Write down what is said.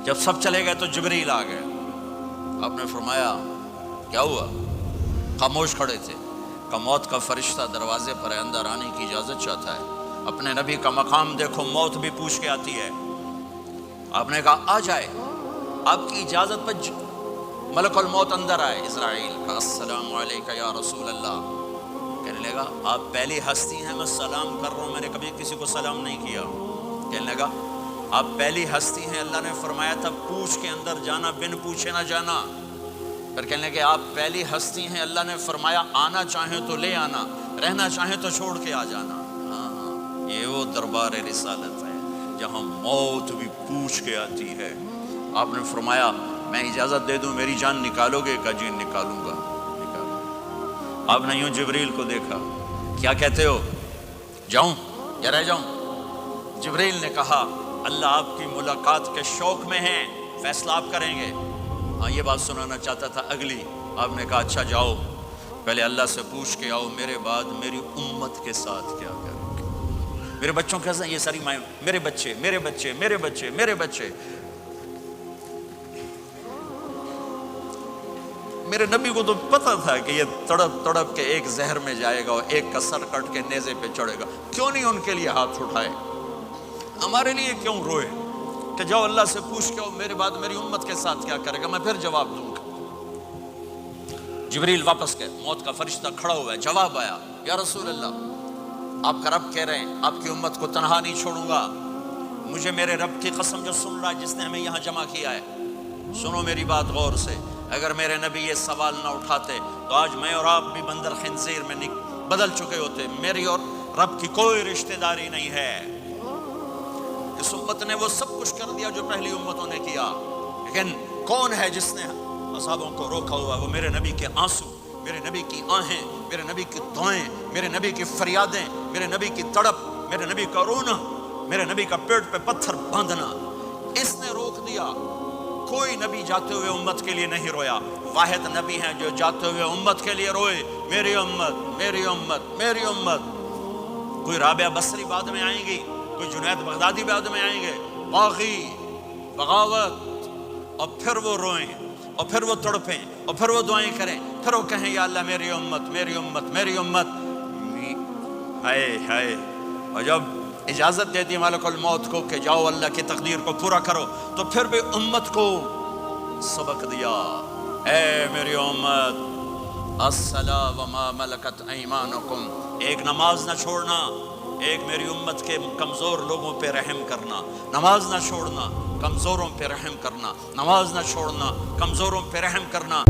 جب سب چلے گئے تو جبریل آ گئے. آپ نے فرمایا کیا ہوا؟ خاموش کھڑے تھے. کہ موت کا فرشتہ دروازے پر اندر آنے کی اجازت چاہتا ہے. اپنے نبی کا مقام دیکھو، موت بھی پوچھ کے آتی ہے. آپ نے کہا آ جائے. آپ کی اجازت پر ملک الموت اندر آئے. اسرائیل کا السلام علیکہ یا رسول اللہ. کہنے لگا آپ پہلی ہستی ہیں، میں سلام کر رہا ہوں، میں نے کبھی کسی کو سلام نہیں کیا. کہنے لگا آپ پہلی ہستی ہیں، اللہ نے فرمایا تھا پوچھ کے اندر جانا، بن پوچھے نہ جانا. پھر کہنے لگے آپ پہلی ہستی ہیں، اللہ نے فرمایا آنا چاہیں تو لے آنا، رہنا چاہیں تو چھوڑ کے آ جانا. ہاں، یہ وہ دربار رسالت ہے جہاں موت بھی پوچھ کے آتی ہے. آپ نے فرمایا میں اجازت دے دوں میری جان نکالو گے؟ کہ جی نکالوں گا. آپ نے یوں جبریل کو دیکھا، کیا کہتے ہو، جاؤں یا رہ جاؤں؟ جبریل نے کہا اللہ آپ کی ملاقات کے شوق میں ہیں، فیصلہ آپ کریں گے. ہاں یہ بات سنانا چاہتا تھا اگلی. آپ نے کہا اچھا جاؤ، پہلے اللہ سے پوچھ کے آؤ میرے بعد میری امت کے ساتھ کیا کرو گے. میرے بچوں کے ساتھ، یہ ساری مائیں، میرے بچے میرے بچے میرے بچے میرے بچے. میرے نبی کو تو پتہ تھا کہ یہ تڑپ تڑپ کے ایک زہر میں جائے گا اور ایک کا سر کٹ کے نیزے پہ چڑھے گا. کیوں نہیں ان کے لیے ہاتھ اٹھائے؟ ہمارے لیے کیوں روئے کہ جاؤ اللہ سے پوچھ کے آؤ میرے بعد میری امت کے ساتھ کیا کرے گا، میں پھر جواب دوں گا. جبریل واپس گئے. موت کا فرشتہ کھڑا ہوا ہے. جواب آیا یا رسول اللہ آپ کا رب کہہ رہے ہیں آپ کی امت کو تنہا نہیں چھوڑوں گا. مجھے میرے رب کی قسم جو سن رہا ہے جس نے ہمیں یہاں جمع کیا ہے، سنو میری بات غور سے. اگر میرے نبی یہ سوال نہ اٹھاتے تو آج میں اور آپ بھی بندر خنزیر میں بدل چکے ہوتے. میری اور رب کی کوئی رشتہ داری نہیں ہے. اس امت نے وہ سب کچھ کر دیا جو پہلی امتوں نے کیا، لیکن کون ہے جس نے اصحابوں کو روکا ہوا؟ وہ میرے نبی کے آنسو، میرے نبی کی آہیں، میرے نبی کی دعائیں، میرے نبی کی فریادیں، میرے نبی کی تڑپ، میرے نبی کا رونا، میرے نبی کا پیٹ پہ پتھر باندھنا، اس نے روک دیا. کوئی نبی جاتے ہوئے امت کے لیے نہیں رویا. واحد نبی ہیں جو جاتے ہوئے امت کے لیے روئے، میری امت میری امت میری امت. کوئی رابعہ بصری بعد میں آئیں گی، کوئی جنید بغدادی بعد میں آئیں گے، باغی، بغاوت، اور پھر وہ روئیں اور پھر وہ تڑپیں اور پھر وہ دعائیں کریں، پھر وہ کہیں یا اللہ میری امت میری امت میری امت. ہائے ہائے. اور جب اجازت دے دی ملک الموت کو کہ جاؤ اللہ کی تقدیر کو پورا کرو، تو پھر بھی امت کو سبق دیا، اے میری امت الصلاۃ وما ملکت ایمانکم. ایک نماز نہ چھوڑنا، ایک میری امت کے کمزور لوگوں پہ رحم کرنا. نماز نہ چھوڑنا، کمزوروں پہ رحم کرنا. نماز نہ چھوڑنا، کمزوروں پہ رحم کرنا.